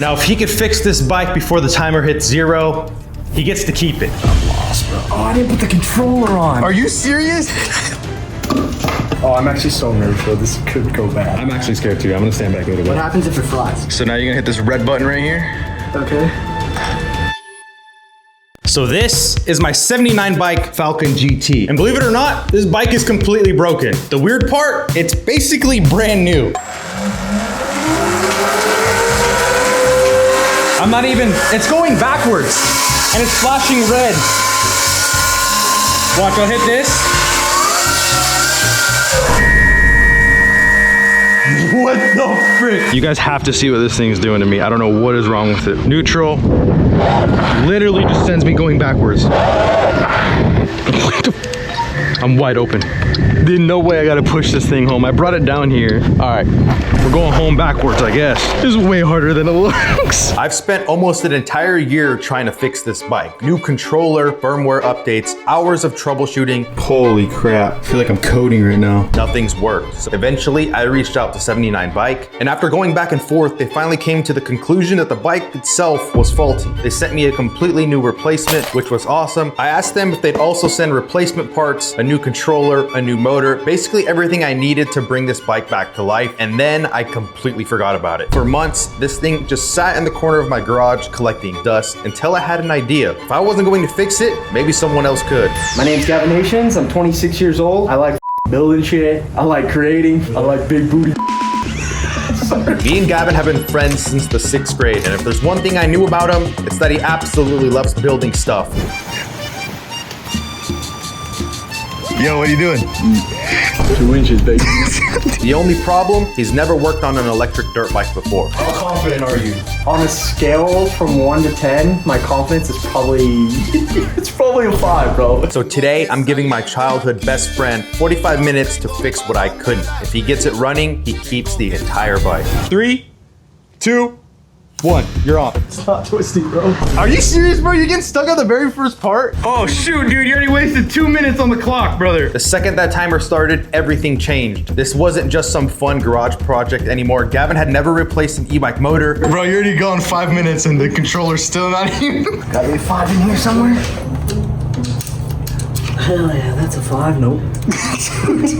Now, if he could fix this bike before the timer hits 0, he gets to keep it. I'm lost, bro. Oh, I didn't put the controller on. Are you serious? Oh, I'm actually so nervous, bro. This could go bad. I'm actually scared too. I'm gonna stand back a little bit. What happens if it flies? So now you're gonna hit this red button right here. Okay. So this is my 79 bike Falcon GT. And believe it or not, this bike is completely broken. The weird part, it's basically brand new. I'm not even, it's going backwards and it's flashing red. Watch, I'll hit this. What the frick? You guys have to see what this thing's doing to me. I don't know what is wrong with it. Neutral, literally just sends me going backwards. I'm wide open. There's no way I gotta push this thing home. I brought it down here. All right, we're going home backwards, I guess. This is way harder than it looks. I've spent almost an entire year trying to fix this bike. New controller, firmware updates, hours of troubleshooting. Holy crap, I feel like I'm coding right now. Nothing's worked. So eventually, I reached out to 79 Bike, and after going back and forth, they finally came to the conclusion that the bike itself was faulty. They sent me a completely new replacement, which was awesome. I asked them if they'd also send replacement parts, a new controller, a new motor, basically everything I needed to bring this bike back to life, and then I completely forgot about it. For months, this thing just sat in the corner of my garage collecting dust until I had an idea. If I wasn't going to fix it, maybe someone else could. My name's Gavin Nations. I'm 26 years old. I like building shit. I like creating. I like big booty. Me and Gavin have been friends since the 6th grade, and if there's one thing I knew about him, it's that he absolutely loves building stuff. Yo, what are you doing? 2 inches, baby. The only problem, he's never worked on an electric dirt bike before. How confident are you? On a scale from 1 to 10, my confidence is probably, it's probably a 5, bro. So today, I'm giving my childhood best friend 45 minutes to fix what I couldn't. If he gets it running, he keeps the entire bike. 3, 2, 1, you're on. It's not twisty, bro. Are you serious, bro? You're getting stuck on the very first part? Oh shoot, dude, you already wasted 2 minutes on the clock, brother. The second that timer started, everything changed. This wasn't just some fun garage project anymore. Gavin had never replaced an e-bike motor. Bro, you're already gone 5 minutes and the controller's still not here. Gotta be a 5 in here somewhere. Hell yeah, that's a 5, nope.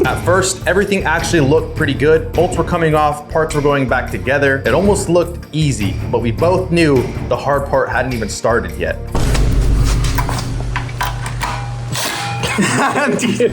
At first, everything actually looked pretty good. Bolts were coming off, parts were going back together. It almost looked easy, but we both knew the hard part hadn't even started yet.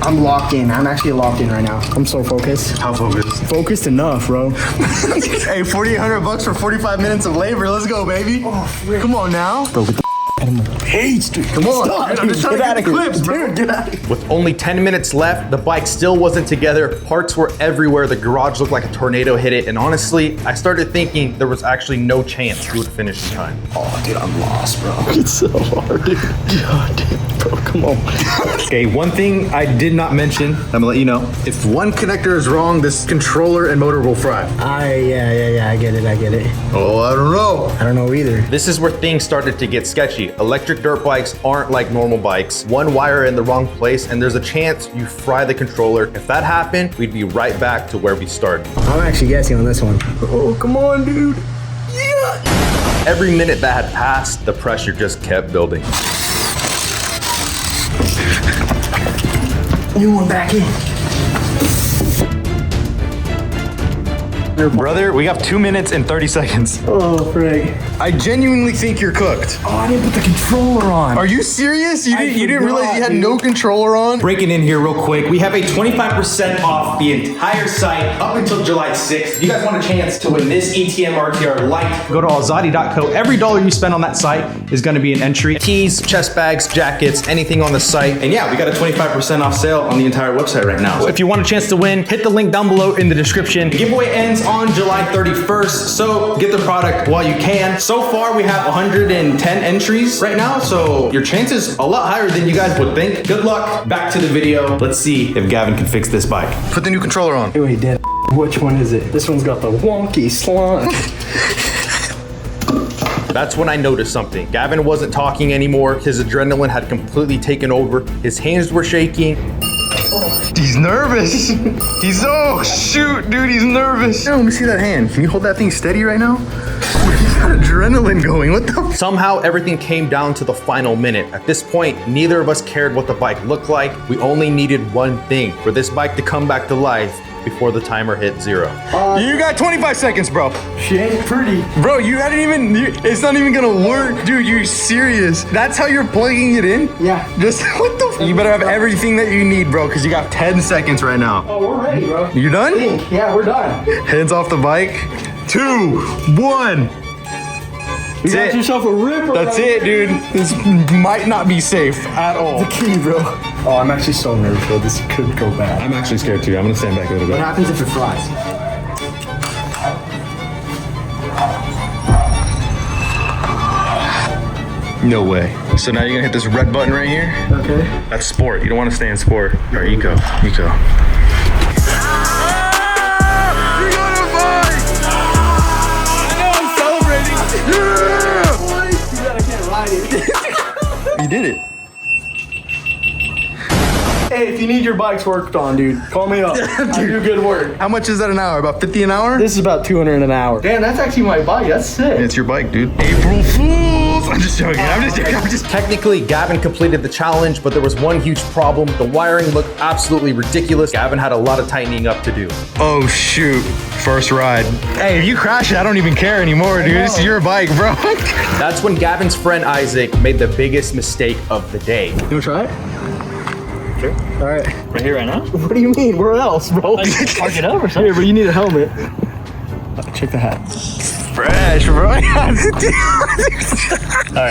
I'm locked in. I'm actually locked in right now. I'm so focused. How focused? Focused enough, bro. Hey, $4,800 for 45 minutes of labor. Let's go, baby. Oh, frick. Come on now. Bro, get the out of my page, dude. Come on. Stop, I'm just trying to get get out the of here. clips, bro. Dude, get out of here. With only 10 minutes left, the bike still wasn't together. Parts were everywhere. The garage looked like a tornado hit it. And honestly, I started thinking there was actually no chance we would finish in time. Oh, dude, I'm lost, bro. It's so hard, dude. God damn, bro, come on. Okay, one thing I did not mention, I'm gonna let you know. If one connector is wrong, this controller and motor will fry. Yeah, I get it. Oh, I don't know. I don't know either. This is where things started to get sketchy. Electric dirt bikes aren't like normal bikes. One wire in the wrong place and there's a chance you fry the controller. If that happened, we'd be right back to where we started. I'm actually guessing on this one. Oh, come on, dude. Yeah. Every minute that had passed, the pressure just kept building. New one back in. Brother, we have 2 minutes and 30 seconds. Oh, frick. I genuinely think you're cooked. Oh, I didn't put the controller on. Are you serious? You didn't forgot, realize you had dude. no controller on? Breaking in here real quick, we have a 25% off the entire site up until July 6th. If you guys want a chance to win this ETM RTR Lite, go to alzati.co. Every dollar you spend on that site is gonna be an entry. Tees, chest bags, jackets, anything on the site. And yeah, we got a 25% off sale on the entire website right now. So if you want a chance to win, hit the link down below in the description. The giveaway ends on July 31st, so get the product while you can. So far, we have 110 entries right now, so your chances a lot higher than you guys would think. Good luck. Back to the video. Let's see if Gavin can fix this bike. Put the new controller on. Wait, Dad. Which one is it? This one's got the wonky slot. That's when I noticed something. Gavin wasn't talking anymore. His adrenaline had completely taken over. His hands were shaking. He's nervous. He's, oh shoot, dude, he's nervous. Let me see that hand. Can you hold that thing steady right now? got adrenaline going. What the? Somehow everything came down to the final minute. At this point, neither of us cared what the bike looked like. We only needed one thing, for this bike to come back to life before the timer hit 0. You got 25 seconds, bro. She ain't pretty. Bro, you hadn't even, it's not even gonna work. Dude, you're serious. That's how you're plugging it in? Yeah. Just, what the f? You better have everything that you need, bro, because you got 10 seconds right now. Oh, we're ready, bro. You done? Yeah, we're done. Hands off the bike. 2, 1. You got yourself a ripper. That's it, dude. This might not be safe at all. The key, bro. Oh, I'm actually so nervous, bro. This could go bad. I'm actually scared too. I'm gonna stand back a little What bit. happens if it flies? No way. So now you're gonna hit this red button right here. Okay. That's sport. You don't want to stay in sport. Or eco. Eco. You did it. Hey, if you need your bikes worked on, dude, call me up. I do good work. How much is that an hour? About 50 an hour? This is about 200 an hour. Damn, that's actually my bike. That's sick. It's your bike, dude. April Fools! I'm just joking. I'm just joking. Technically, Gavin completed the challenge, but there was one huge problem. The wiring looked absolutely ridiculous. Gavin had a lot of tightening up to do. Oh, shoot. First ride. Hey, if you crash it, I don't even care anymore, dude. This is your bike, bro. That's when Gavin's friend Isaac made the biggest mistake of the day. You wanna try it? Sure. All right. Right here, right now? What do you mean? Where else, bro? Like, park it up or something? Here, but you need a helmet. Check the hat. Fresh, bro. Alright,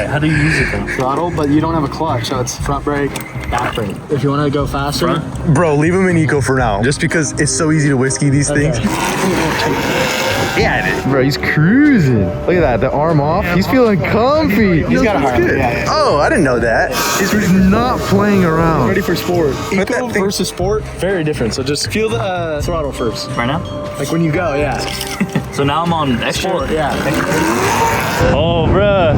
how do you use it then? Throttle, but you don't have a clutch, so it's front brake, back brake. If you want to go faster. Bro, leave him in eco for now. Just because it's so easy to whiskey these things. Yeah, it is. Bro, he's cruising. Look at that, the arm off. He's feeling comfy. He's got a Harley. good. Yeah. Oh, I didn't know that. He's not playing around. Ready for sport. Put Eco that thing- versus sport, very different. So just feel the throttle first. Right now? Like when you go, yeah. So now I'm on extra? Sport, yeah. Oh, bruh.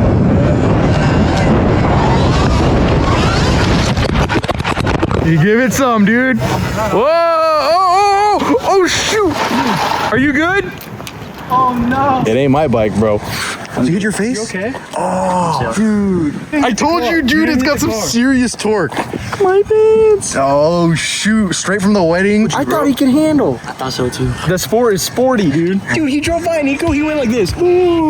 You give it some, dude. Whoa! Oh, shoot! Are you good? Oh no. It ain't my bike, bro. Did you hit your face? Okay. Oh, dude. I told you, dude, it's got some serious torque. My pants. Oh, shoot. Straight from the wedding. I thought he could handle. I thought so too. The sport is sporty, dude. Dude, he drove by an Eco, he went like this. Ooh.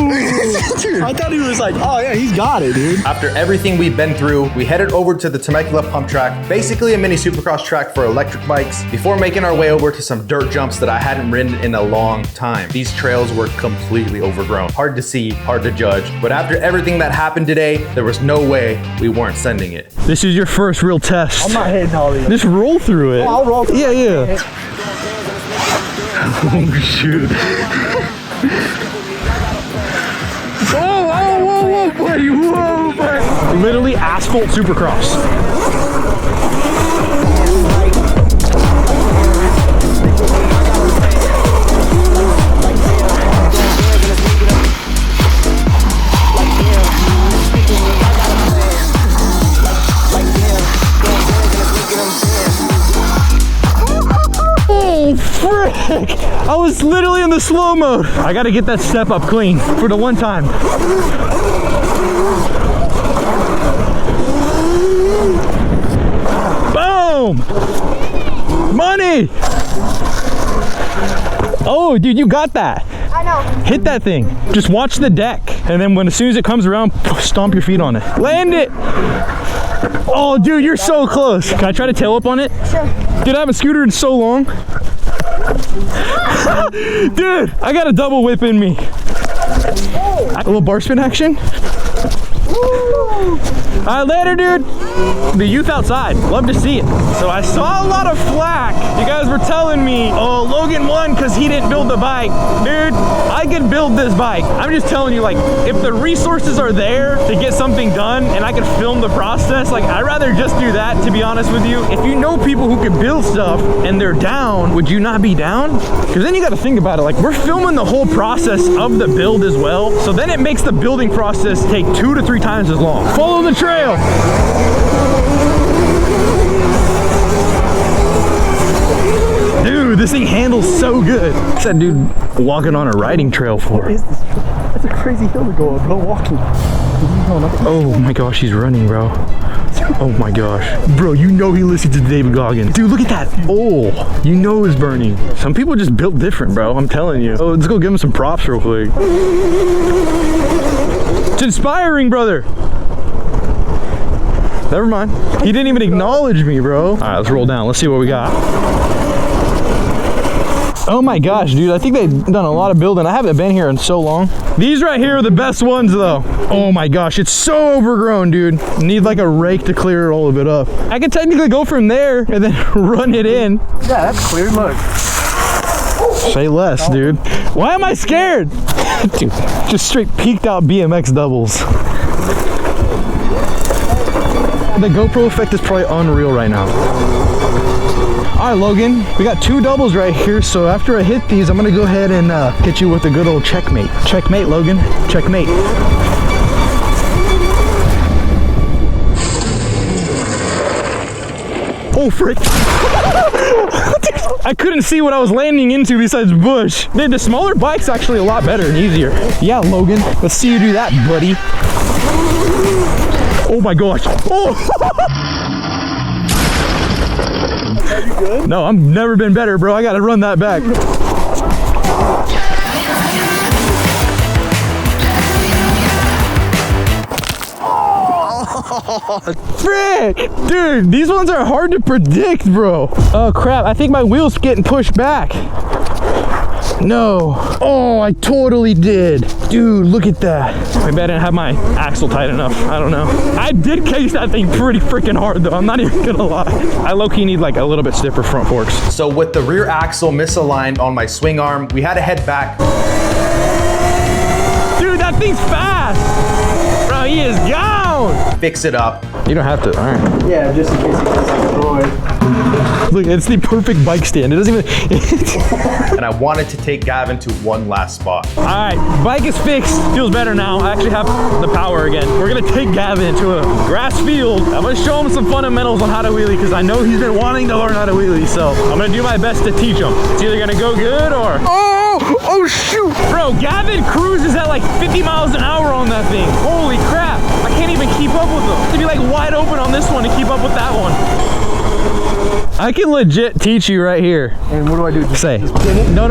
Dude. I thought he was like, oh yeah, he's got it, dude. After everything we've been through, we headed over to the Temecula pump track, basically a mini supercross track for electric bikes, before making our way over to some dirt jumps that I hadn't ridden in a long time. These trails were completely overgrown. Hard to see, hard to judge, but after everything that happened today, there was no way we weren't sending it. This is your first real test. I'm not hitting all these. Just roll through it. Oh, I'll roll through Yeah, it. yeah. Oh, shoot. Whoa, buddy, whoa, buddy. Literally asphalt supercross. Frick! I was literally in the slow mode. I gotta get that step up clean for the one time. Boom! Money! Oh, dude, you got that. I know. Hit that thing. Just watch the deck. And then as soon as it comes around, stomp your feet on it. Land it! Oh, dude, you're so close. Can I try to tail up on it? Sure. Dude, I haven't scootered in so long. Dude, I got a double whip in me. A little bar spin action. All right, later, dude. The youth outside, love to see it. So I saw a lot of flack. You guys were telling me, oh, Logan won because he didn't build the bike. Dude, I can build this bike. I'm just telling you, like, if the resources are there to get something done and I can film the process, like, I'd rather just do that, to be honest with you. If you know people who can build stuff and they're down, would you not be down? Because then you got to think about it. Like, we're filming the whole process of the build as well. So then it makes the building process take 2 to 3 times as long. Follow the trail. Dude, this thing handles so good. What's that dude walking on a riding trail for? That's a crazy hill to go up, bro, walking. Oh my gosh, he's running, bro. Oh my gosh. Bro, you know he listened to David Goggins. Dude, look at that. Oh, you know it's burning. Some people just built different, bro. I'm telling you. Oh, let's go give him some props real quick. It's inspiring, brother. Never mind. He didn't even acknowledge me, bro. All right, let's roll down. Let's see what we got. Oh my gosh, dude. I think they've done a lot of building. I haven't been here in so long. These right here are the best ones, though. Oh my gosh, it's so overgrown, dude. Need like a rake to clear all of it up. I could technically go from there and then run it in. Yeah, that's clear. Look. Say less, dude. Why am I scared? Dude, just straight peeked out BMX doubles. The GoPro effect is probably unreal right now. All right, Logan, we got 2 doubles right here. So after I hit these, I'm gonna go ahead and hit you with a good old checkmate. Checkmate, Logan, checkmate. Oh, frick. I couldn't see what I was landing into besides bush. Dude, the smaller bike's actually a lot better and easier. Yeah, Logan, let's see you do that, buddy. Oh my gosh. Oh! Are you good? No, I've never been better, bro. I gotta run that back. Frick! Dude, these ones are hard to predict, bro. Oh crap, I think my wheel's getting pushed back. No. Oh, I totally did. Dude, look at that. Maybe I didn't have my axle tight enough. I don't know. I did case that thing pretty freaking hard though. I'm not even gonna lie. I low-key need like a little bit stiffer front forks. So with the rear axle misaligned on my swing arm, we had to head back. Dude, that thing's fast. Bro, he is gone. Fix it up. You don't have to, all right. Yeah, just in case it gets destroyed. Look, it's the perfect bike stand. It doesn't even... And I wanted to take Gavin to one last spot. All right, bike is fixed. Feels better now. I actually have the power again. We're gonna take Gavin to a grass field. I'm gonna show him some fundamentals on how to wheelie because I know he's been wanting to learn how to wheelie. So I'm gonna do my best to teach him. It's either gonna go good or... Oh shoot! Bro, Gavin cruises at like 50 miles an hour on that thing. Holy crap. I can't even keep up with him. To be like wide open on this one to keep up with that one. I can legit teach you right here. And what do I do? Say. No.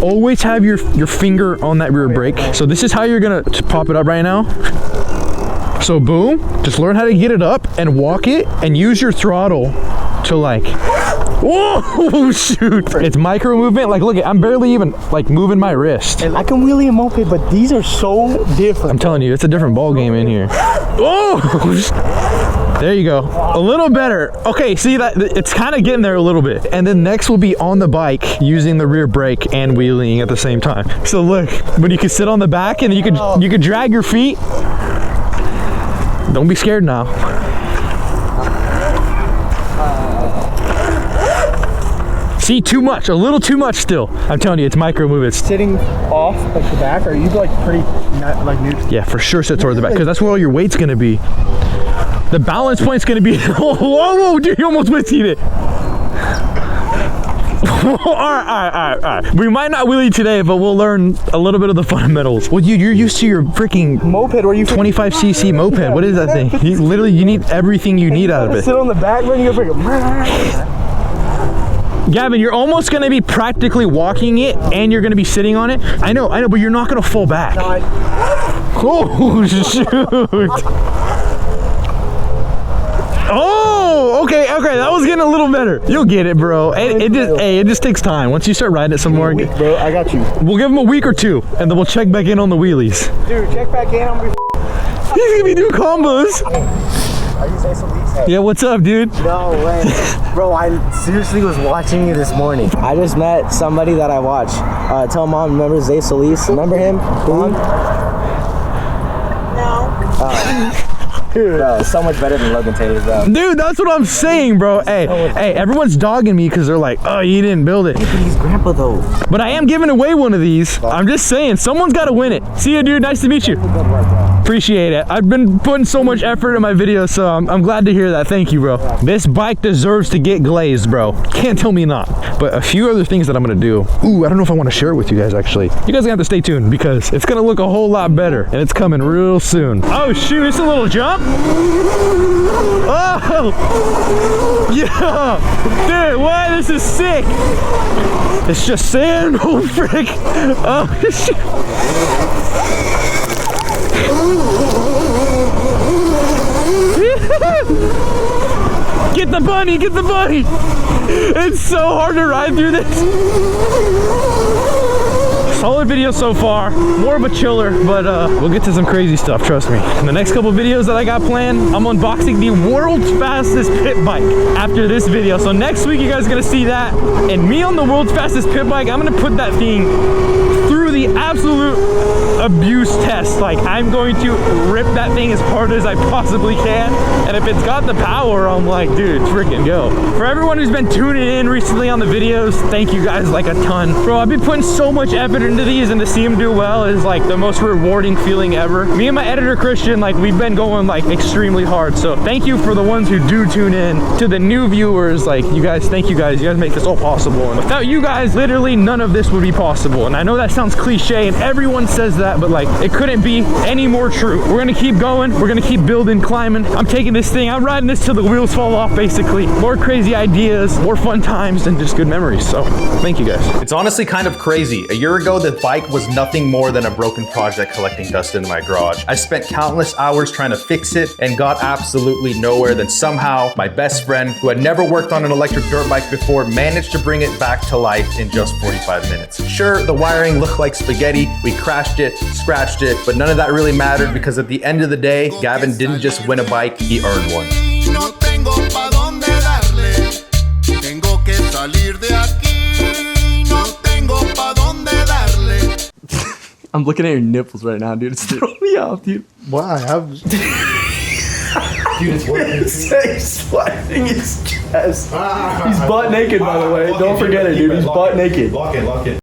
Always have your finger on that rear brake. So this is how you're gonna pop it up right now. So boom, just learn how to get it up and walk it and use your throttle to like, whoa, shoot. It's micro movement. Like, look, I'm barely even like moving my wrist. And I can wheelie a moped, but these are so different. I'm telling you, it's a different ball game in here. Oh, there you go. A little better. Okay, see that it's kind of getting there a little bit. And then next will be on the bike using the rear brake and wheeling at the same time. So look, when you can sit on the back and you could drag your feet. Don't be scared now. See, too much, a little too much still. I'm telling you, it's micro movements. Sitting off like the back, or are you like pretty not like neutral? Yeah, for sure sit towards the back because that's where all your weight's gonna be. The balance point's gonna be, whoa, dude, you almost whiskeyed it. All right. We might not wheelie today, but we'll learn a little bit of the fundamentals. Well, you're used to your freaking Moped, where you 25cc moped. Yeah. What is that thing? You need everything you need out of it. Sit on the back, man, you go freaking... Gavin, you're almost gonna be practically walking it and you're gonna be sitting on it. I know, but you're not gonna fall back. No, Oh, shoot. Oh, okay, that was getting a little better. You'll get it, bro. It just takes time. Once you start riding it some more. Bro, I got you. We'll give him a week or two, and then we'll check back in on the wheelies. Dude, check back in. I'm gonna be... He's gonna be doing combos. Are you saying Solis? Yeah, what's up, dude? No way. Bro, I seriously was watching you this morning. I just met somebody that I watch. Tell mom, remember Zay Solis? Remember him? Mom? No. Bro, it's so much better than Logan Taylor's, bro. Dude, that's what I'm saying, bro. Hey, everyone's dogging me because they're like, oh, you didn't build it. He's grandpa though. But I am giving away one of these. I'm just saying, someone's got to win it. See you, dude. Nice to meet you. Good work, bro. Appreciate it. I've been putting so much effort in my videos, so I'm glad to hear that. Thank you, bro. This bike deserves to get glazed, bro. Can't tell me not. But a few other things that I'm gonna do. Ooh, I don't know if I want to share it with you guys, actually. You guys have to stay tuned because it's gonna look a whole lot better, and it's coming real soon. Oh, shoot, it's a little jump. Oh, yeah. Dude, what? This is sick. It's just sand. Oh, frick. Oh, shit. Get the bunny, get the bunny. It's so hard to ride through this. Solid video so far, more of a chiller, but we'll get to some crazy stuff, trust me. In the next couple videos that I got planned, I'm unboxing the world's fastest pit bike after this video. So next week you guys are gonna see that, and me on the world's fastest pit bike, I'm gonna put that thing through the absolute abuse test. Like, I'm going to rip that thing as hard as I possibly can, and if it's got the power, I'm like, dude, freaking go. For everyone who's been tuning in recently on the videos, thank you guys like a ton. Bro, I've been putting so much effort into these, and to see them do well is like the most rewarding feeling ever. Me and my editor Christian, like, we've been going like extremely hard, so thank you for the ones who do tune in. To the new viewers, like, you guys, thank you guys. You guys make this all possible, and without you guys, literally none of this would be possible. And I know that sounds cliche and everyone says that, but like, it couldn't be any more true. We're gonna keep going, we're gonna keep building, climbing. I'm taking this thing, I'm riding this till the wheels fall off, basically. More crazy ideas, more fun times, and just good memories. So thank you guys. It's honestly kind of crazy. A year ago, the bike was nothing more than a broken project collecting dust in my garage. I spent countless hours trying to fix it and got absolutely nowhere. Then somehow, my best friend, who had never worked on an electric dirt bike before, managed to bring it back to life in just 45 minutes. Sure, the wiring looked like spaghetti. We crashed it, scratched it, but none of that really mattered because at the end of the day, Gavin didn't just win a bike, he earned one. No tengo pa' dónde darle. Tengo que salir de aquí. No tengo pa' dónde darle. I'm looking at your nipples right now, dude. It's throwing me off, dude. Why? I have. Dude, it's working. He's flexing his chest. He's butt naked, by the way. Don't forget it, dude. He's butt naked. Lock it, lock it.